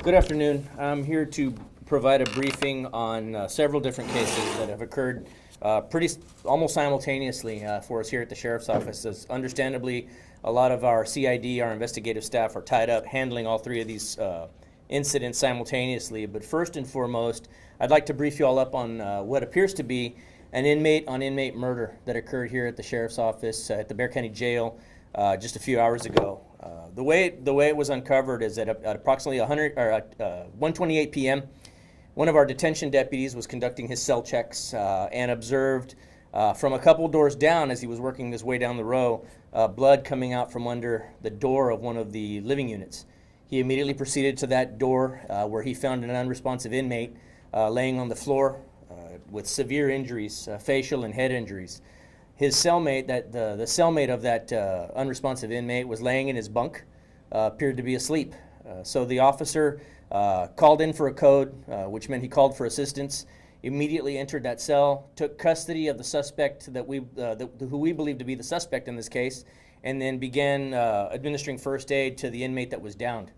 Good afternoon. I'm here to provide a briefing on several different cases that have occurred almost simultaneously for us here at the Sheriff's Office. As understandably, a lot of our CID, our investigative staff, are tied up handling all three of these incidents simultaneously. But first and foremost, I'd like to brief you all up on what appears to be an inmate-on-inmate murder that occurred here at the Sheriff's Office at the Bexar County Jail just a few hours ago. The way it was uncovered is that at approximately 1:28 p.m., one of our detention deputies was conducting his cell checks and observed from a couple doors down, as he was working his way down the row, blood coming out from under the door of one of the living units. He immediately proceeded to that door where he found an unresponsive inmate laying on the floor with severe injuries, facial and head injuries. His cellmate, the cellmate of that unresponsive inmate, was laying in his bunk, appeared to be asleep. So the officer called in for a code, which meant he called for assistance, immediately entered that cell, took custody of the suspect who we believe to be the suspect in this case, and then began administering first aid to the inmate that was downed.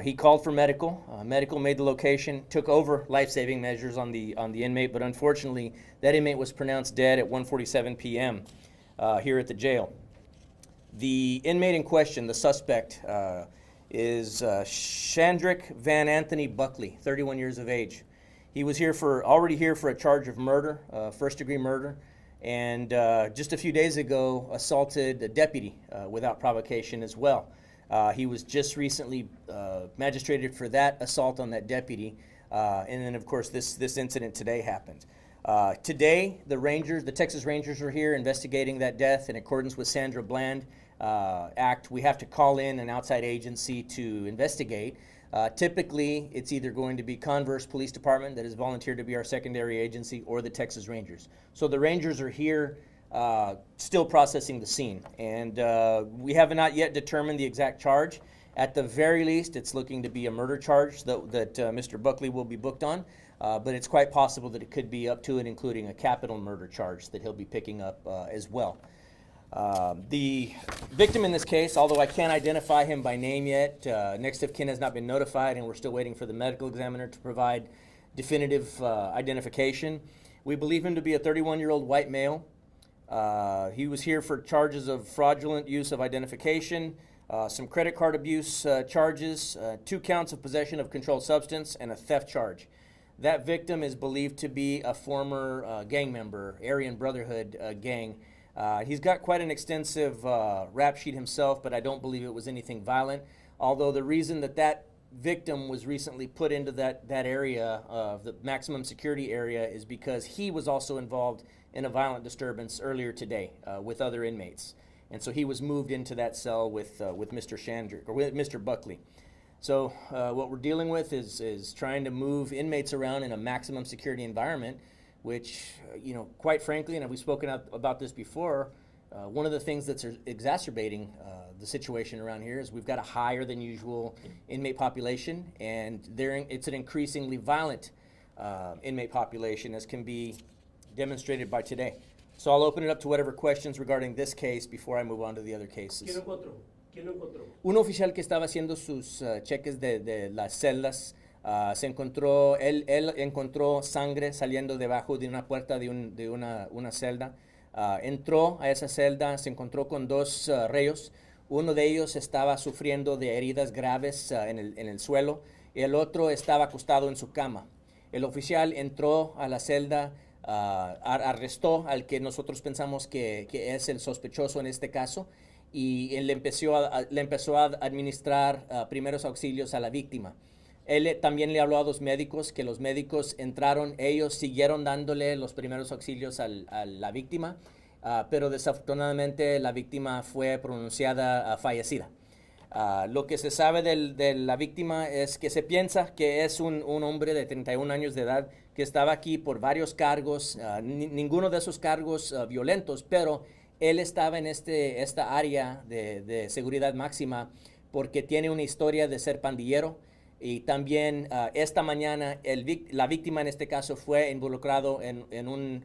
He called for medical. Medical made the location, took over life-saving measures on the inmate, but unfortunately, that inmate was pronounced dead at 1:47 p.m. Here at the jail. The inmate in question, the suspect, is Shandrick Van Anthony Buckley, 31 years of age. He was already here for a charge of murder, first-degree murder, and just a few days ago assaulted a deputy without provocation as well. He was just recently magistrated for that assault on that deputy, and then of course this incident today happened. Today, the Texas Rangers are here investigating that death in accordance with Sandra Bland Act. We have to call in an outside agency to investigate. Typically, it's either going to be Converse Police Department that has volunteered to be our secondary agency, or the Texas Rangers. So the Rangers are here still processing the scene, and we have not yet determined the exact charge. At the very least, it's looking to be a murder charge that Mr. Buckley will be booked on, but it's quite possible that it could be up to and including a capital murder charge that he'll be picking up as well. The victim in this case, although I can't identify him by name yet, next of kin has not been notified, and we're still waiting for the medical examiner to provide definitive identification. We believe him to be a 31-year-old white male. He was here for charges of fraudulent use of identification, some credit card abuse charges, 2 counts of possession of controlled substance, and a theft charge. That victim is believed to be a former gang member, Aryan Brotherhood gang. He's got quite an extensive rap sheet himself, but I don't believe it was anything violent, although the reason that victim was recently put into that area of the maximum security area is because he was also involved in a violent disturbance earlier today with other inmates, and so he was moved into that cell with Mr. Shandrick, or with Mr. Buckley. So what we're dealing with is trying to move inmates around in a maximum security environment, which, quite frankly, and we've spoken about this before, one of the things that's exacerbating the situation around here is we've got a higher than usual inmate population, and it's an increasingly violent inmate population, as can be demonstrated by today. So I'll open it up to whatever questions regarding this case before I move on to the other cases. ¿Quién lo encontró? Un oficial que estaba haciendo sus cheques de las celdas se encontró, él encontró sangre saliendo debajo de una puerta de una celda. Entró a esa celda, se encontró con 2 reos. Uno de ellos estaba sufriendo de heridas graves en el suelo, y el otro estaba acostado en su cama. El oficial entró a la celda, arrestó al que nosotros pensamos que es el sospechoso en este caso, y él le empezó a administrar primeros auxilios a la víctima. Él también le habló a 2 médicos, que los médicos entraron, ellos siguieron dándole los primeros auxilios a la víctima, pero desafortunadamente la víctima fue pronunciada fallecida. Lo que se sabe de la víctima es que se piensa que es un hombre de 31 años de edad que estaba aquí por varios cargos, ninguno de esos cargos violentos, pero él estaba en esta área de seguridad máxima porque tiene una historia de ser pandillero, y también esta mañana la víctima en este caso fue involucrado en un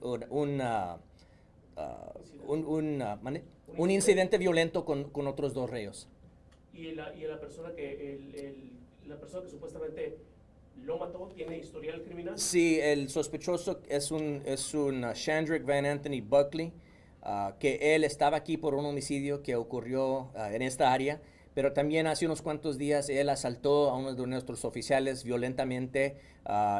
incidente violento con otros 2 reos. Y la persona que la persona que supuestamente lo mató tiene historial criminal? Sí, el sospechoso es un Shandrick Van Anthony Buckley, que él estaba aquí por un homicidio que ocurrió en esta área, pero también hace unos cuantos días él asaltó a uno de nuestros oficiales violentamente.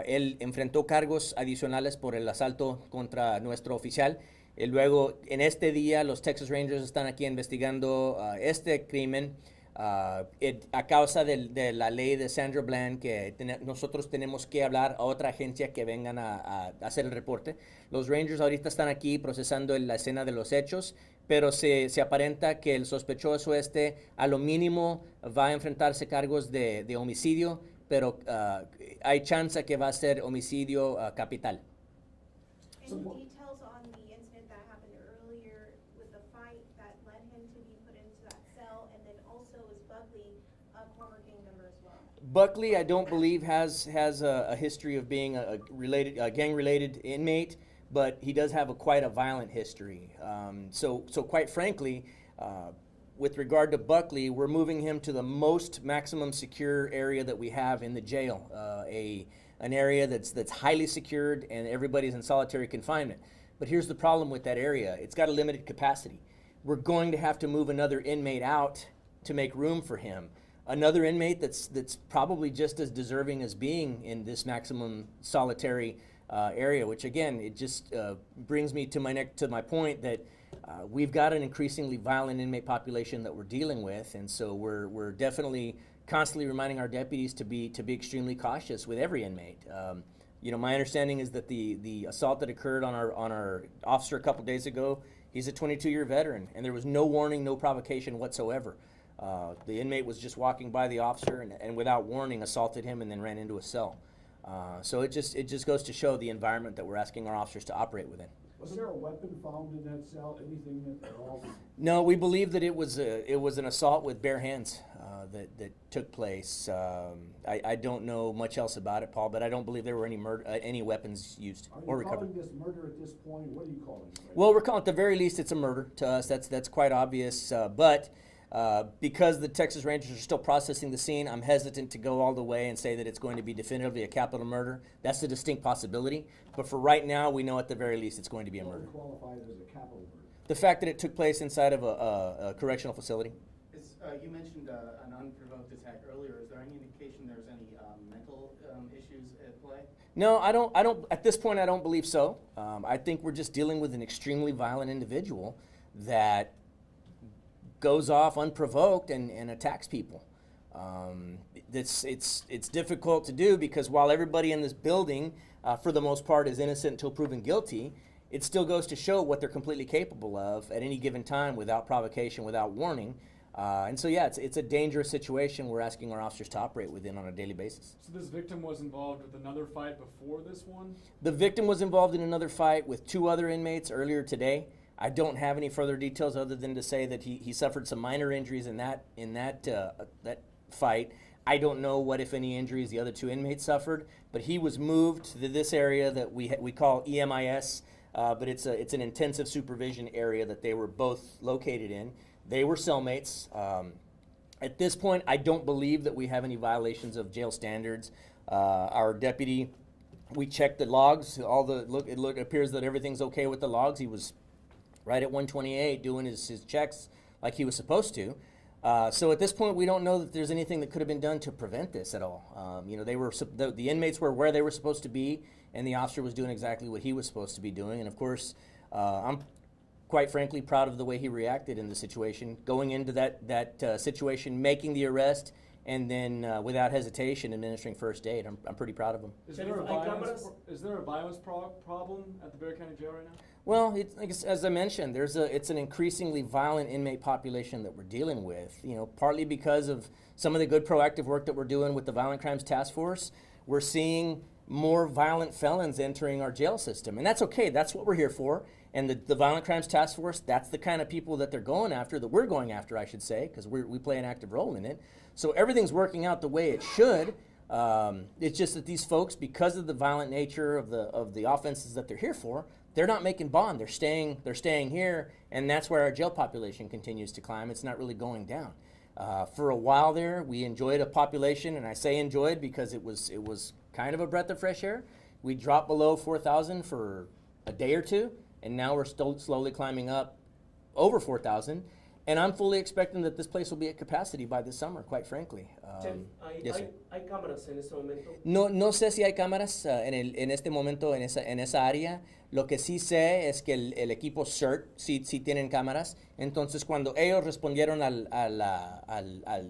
Él enfrentó cargos adicionales por el asalto contra nuestro oficial. Y luego, en este día, los Texas Rangers están aquí investigando este crimen. A causa de la ley de Sandra Bland, que nosotros tenemos que hablar a otra agencia que vengan a hacer el reporte. Los Rangers ahorita están aquí procesando la escena de los hechos, pero se aparenta que el sospechoso a lo mínimo va a enfrentarse cargos de homicidio, pero hay chance que va a ser homicidio capital. Any details on the incident that happened earlier with the fight that led him to be put into that cell, and then also is Buckley a former gang member as well? Buckley, I don't believe has a history of being a gang-related inmate, but he does have quite a violent history. So quite frankly, with regard to Buckley, we're moving him to the most maximum secure area that we have in the jail, an area that's highly secured and everybody's in solitary confinement. But here's the problem with that area. It's got a limited capacity. We're going to have to move another inmate out to make room for him. Another inmate that's probably just as deserving as being in this maximum solitary area, which again, it just brings me to my point that we've got an increasingly violent inmate population that we're dealing with, and so we're definitely constantly reminding our deputies to be extremely cautious with every inmate. My understanding is that the assault that occurred on our officer a couple days ago, he's a 22-year veteran, and there was no warning, no provocation whatsoever. The inmate was just walking by the officer and without warning assaulted him and then ran into a cell. So it just goes to show the environment that we're asking our officers to operate within. Was there a weapon found in that cell? Anything at all? No, we believe that it was an assault with bare hands that took place. I don't know much else about it, Paul, but I don't believe there were any weapons used or recovered. Are you calling this murder at this point? What are you calling it? Well, we're calling, at the very least, it's a murder to us. That's quite obvious. But because the Texas Rangers are still processing the scene, I'm hesitant to go all the way and say that it's going to be definitively a capital murder. That's a distinct possibility. But for right now, we know at the very least it's going to be a murder. What would qualify it as a capital murder? The fact that it took place inside of a correctional facility. You mentioned an unprovoked attack earlier. Is there any indication there's any mental issues at play? No, I don't. At this point, I don't believe so. I think we're just dealing with an extremely violent individual that goes off unprovoked and attacks people. It's difficult to do because while everybody in this building, for the most part, is innocent until proven guilty, it still goes to show what they're completely capable of at any given time without provocation, without warning. And so, yeah, it's a dangerous situation we're asking our officers to operate within on a daily basis. So this victim was involved with another fight before this one? The victim was involved in another fight with 2 other inmates earlier today. I don't have any further details other than to say that he suffered some minor injuries in that fight. I don't know what, if any, injuries the other 2 inmates suffered, but he was moved to this area that we call EMIS, but it's an intensive supervision area that they were both located in. They were cellmates. At this point, I don't believe that we have any violations of jail standards. Our deputy, we checked the logs. It appears that everything's okay with the logs. He was right at 128 doing his checks like he was supposed to. So at this point, we don't know that there's anything that could have been done to prevent this at all. The inmates were where they were supposed to be, and the officer was doing exactly what he was supposed to be doing. And of course, I'm quite frankly proud of the way he reacted in the situation, going into that situation, making the arrest, and then without hesitation administering first aid. I'm pretty proud of him. Is there a violence problem at the Bexar County Jail right now? Well, as I mentioned, it's an increasingly violent inmate population that we're dealing with. Partly because of some of the good proactive work that we're doing with the Violent Crimes Task Force. We're seeing more violent felons entering our jail system, and that's okay. That's what we're here for. And the Violent Crimes Task Force, that's the kind of people that they're going after, that we're going after, I should say, because we play an active role in it. So everything's working out the way it should. It's just that these folks, because of the violent nature of the offenses that they're here for, they're not making bond. They're staying here, and that's where our jail population continues to climb. It's not really going down. For a while there, we enjoyed a population, and I say enjoyed because it was kind of a breath of fresh air. We dropped below 4,000 for a day or two, and now we're still slowly climbing up over 4,000. And I'm fully expecting that this place will be at capacity by this summer, quite frankly. Chef, Yes, sir. hay cámaras en este momento. No sé si hay cámaras en este momento en esa área. Lo que sí sé es que el equipo CERT sí tienen cámaras. Entonces, cuando ellos respondieron a la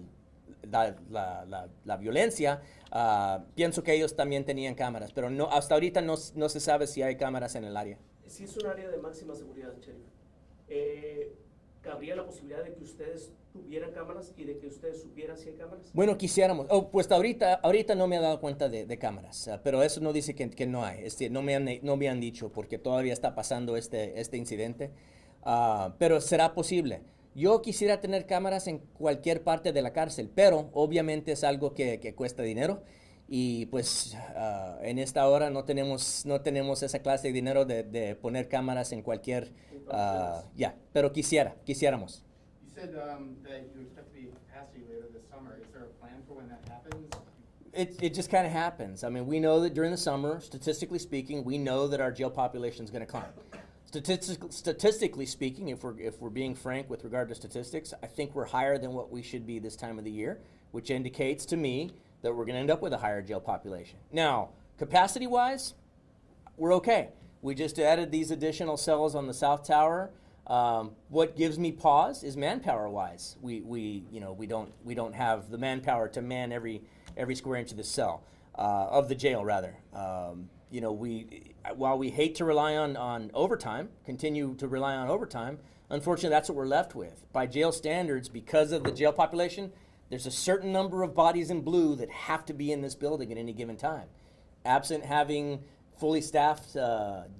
violencia, pienso que ellos también tenían cámaras. Pero no, hasta ahorita no se sabe si hay cámaras en el área. Si es un área de máxima seguridad, Sheriff, ¿cabría la posibilidad de que ustedes tuvieran cámaras y de que ustedes supieran si hay cámaras? Bueno, quisiéramos. Pues ahorita no me he dado cuenta de cámaras, pero eso no dice que no hay. No me han dicho porque todavía está pasando este incidente. Pero será posible. Yo quisiera tener cámaras en cualquier parte de la cárcel, pero obviamente es algo que cuesta dinero. Y pues en esta hora no tenemos esa clase de dinero de poner cámaras en cualquier... pero quisiéramos. You said that you expect to be at capacity later this summer. Is there a plan for when that happens? It just kind of happens. I mean, we know that during the summer, statistically speaking, we know that our jail population is going to climb. Statistically speaking, if we're being frank with regard to statistics, I think we're higher than what we should be this time of the year, which indicates to me that we're going to end up with a higher jail population. Now, capacity-wise, we're okay. We just added these additional cells on the South Tower. What gives me pause is manpower-wise. We don't have the manpower to man every square inch of the cell, of the jail rather. While we hate to rely on overtime, continue to rely on overtime, unfortunately that's what we're left with. By jail standards, because of the jail population, there's a certain number of bodies in blue that have to be in this building at any given time. Absent having fully staffed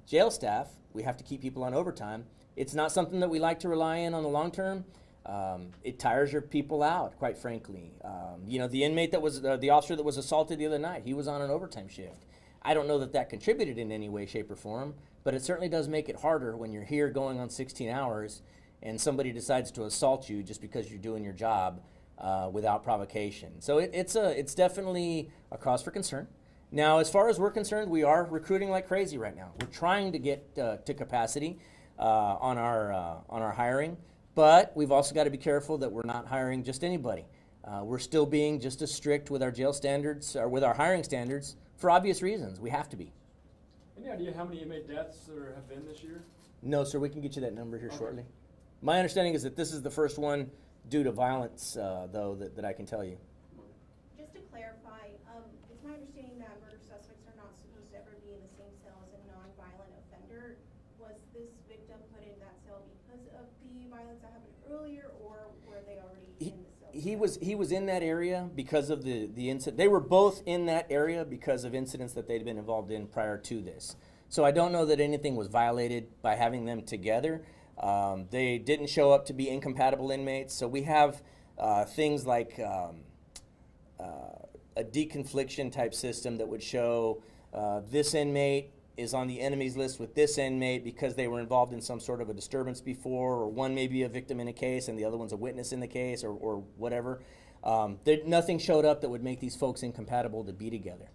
jail staff, we have to keep people on overtime. It's not something that we like to rely on the long term. It tires your people out, quite frankly. The inmate that was, the officer that was assaulted the other night, he was on an overtime shift. I don't know that contributed in any way, shape, or form, but it certainly does make it harder when you're here going on 16 hours and somebody decides to assault you just because you're doing your job without provocation. So it's definitely a cause for concern. Now, as far as we're concerned, we are recruiting like crazy right now. We're trying to get to capacity on our hiring, but we've also got to be careful that we're not hiring just anybody. We're still being just as strict with our jail standards, or with our hiring standards, for obvious reasons. We have to be. Any idea how many inmate deaths there have been this year? No, sir, we can get you that number here Okay. shortly. My understanding is that this is the first one due to violence, though, that I can tell you. Just to clarify, it's my understanding that murder suspects are not supposed to ever be in the same cell as a non-violent offender. Was this victim put in that cell because of the violence that happened earlier, or were they already in the cell? He was in that area because of the incident. They were both in that area because of incidents that they'd been involved in prior to this. So I don't know that anything was violated by having them together. They didn't show up to be incompatible inmates. So we have things like a deconfliction type system that would show this inmate is on the enemies list with this inmate because they were involved in some sort of a disturbance before, or one may be a victim in a case and the other one's a witness in the case, or whatever. Nothing showed up that would make these folks incompatible to be together.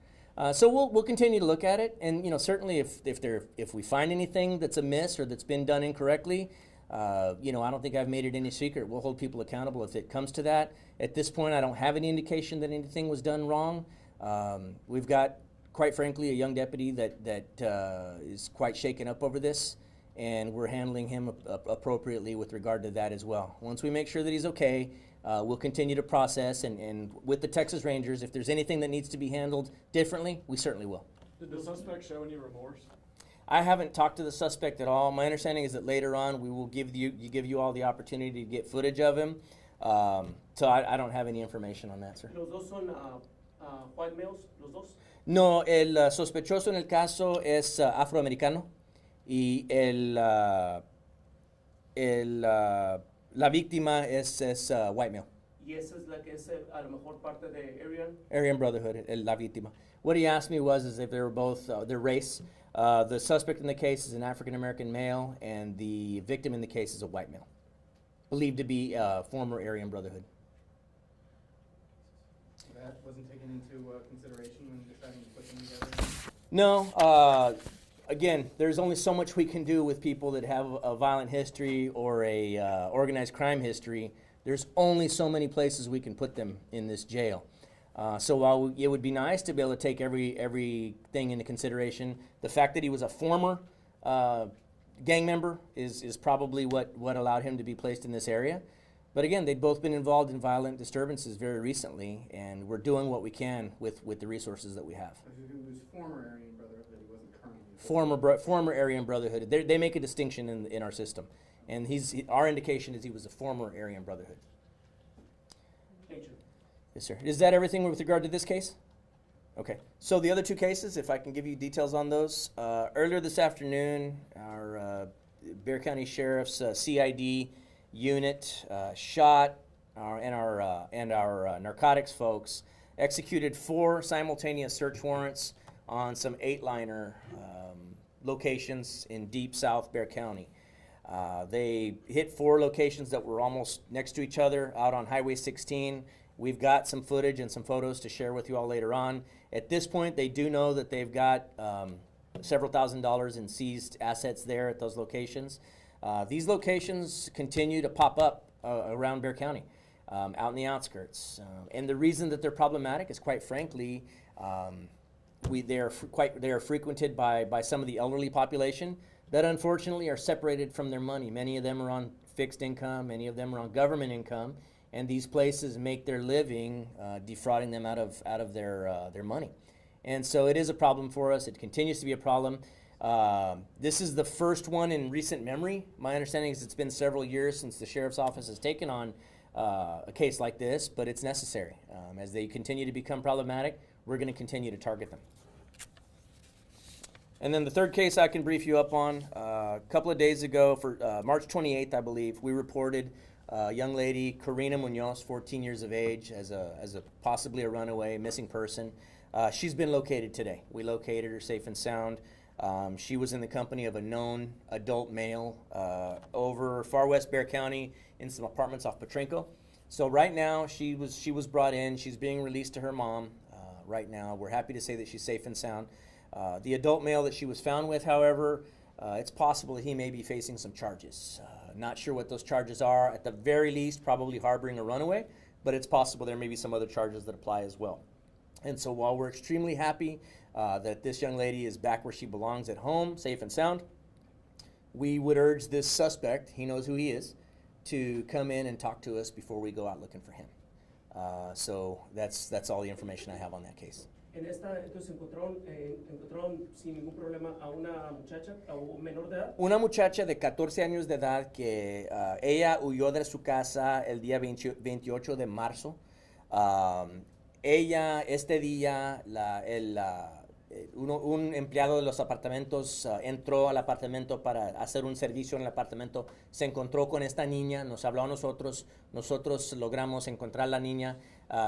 So we'll continue to look at it, and certainly if we find anything that's amiss or that's been done incorrectly, I don't think I've made it any secret. We'll hold people accountable if it comes to that. At this point, I don't have any indication that anything was done wrong. We've got, quite frankly, a young deputy that is quite shaken up over this, and we're handling him appropriately with regard to that as well. Once we make sure that he's okay, we'll continue to process, and with the Texas Rangers, if there's anything that needs to be handled differently, we certainly will. Did the suspect show any remorse? I haven't talked to the suspect at all. My understanding is that later on we will give you all the opportunity to get footage of him. So I don't have any information on that, sir. ¿Los dos son white males, los dos? No, el sospechoso en el caso es afroamericano y la víctima es white male. Y esa es la que es a lo mejor parte de Aryan. Aryan Brotherhood, la víctima. What he asked me was if they were both their race. The suspect in the case is an African-American male, and the victim in the case is a white male, believed to be former Aryan Brotherhood. that wasn't taken into consideration when deciding to put them together? No, again, there's only so much we can do with people that have a violent history or a organized crime history. There's only so many places we can put them in this jail. So while it would be nice to be able to take everything into consideration, the fact that he was a former gang member is probably what allowed him to be placed in this area. But again, they've both been involved in violent disturbances very recently, and we're doing what we can with the resources that we have. If it was former Aryan Brotherhood, he wasn't currently. Former Aryan Brotherhood. They make a distinction in our system, and our indication is he was a former Aryan Brotherhood. Thank you. Yes, sir. Is that everything with regard to this case? Okay. So the other two cases, if I can give you details on those. Earlier this afternoon, our Bexar County Sheriff's CID unit shot our narcotics folks, executed 4 simultaneous search warrants on some 8-liner locations in deep South Bexar County. They hit 4 locations that were almost next to each other out on Highway 16. We've got some footage and some photos to share with you all later on. At this point, they do know that they've got several $1,000s in seized assets there at those locations. These locations continue to pop up around Bexar County, out in the outskirts. And the reason that they're problematic is, quite frankly, they are frequented by some of the elderly population that unfortunately are separated from their money. Many of them are on fixed income, many of them are on government income, and these places make their living defrauding them out of their money. And so it is a problem for us. It continues to be a problem. This is the first one in recent memory. My understanding is it's been several years since the Sheriff's Office has taken on a case like this, but it's necessary. As they continue to become problematic, we're going to continue to target them. And then the third case I can brief you up on, a couple of days ago, for March 28th, I believe, we reported a young lady, Karina Munoz, 14 years of age, as a possibly a runaway, missing person. She's been located today. We located her safe and sound. She was in the company of a known adult male over far west Bexar County in some apartments off Petrenko. So right now she was brought in. She's being released to her mom right now. We're happy to say that she's safe and sound. The adult male that she was found with, however, it's possible that he may be facing some charges. Not sure what those charges are. At the very least, probably harboring a runaway, but it's possible there may be some other charges that apply as well. And so while we're extremely happy that this young lady is back where she belongs at home, safe and sound, we would urge this suspect, he knows who he is, to come in and talk to us before we go out looking for him. So that's all the information I have on that case. En esta, entonces encontraron sin ningún problema a una muchacha, a un menor de edad. Una muchacha de 14 años de edad que ella huyó de su casa el día 28 de marzo. Ella, este día, un empleado de los apartamentos entró al apartamento para hacer un servicio en el apartamento, se encontró con esta niña, nos habló a nosotros logramos encontrar a la niña,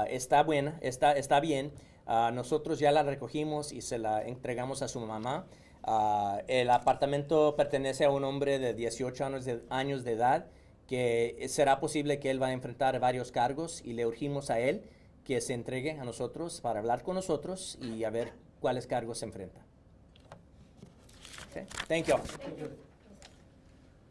está buena, está bien, nosotros ya la recogimos y se la entregamos a su mamá. El apartamento pertenece a un hombre de 18 años de edad, que será posible que él va a enfrentar varios cargos, y le urgimos a él que se entregue a nosotros para hablar con nosotros y a ver cuáles cargos se enfrenta. Okay. Thank you. Thank you.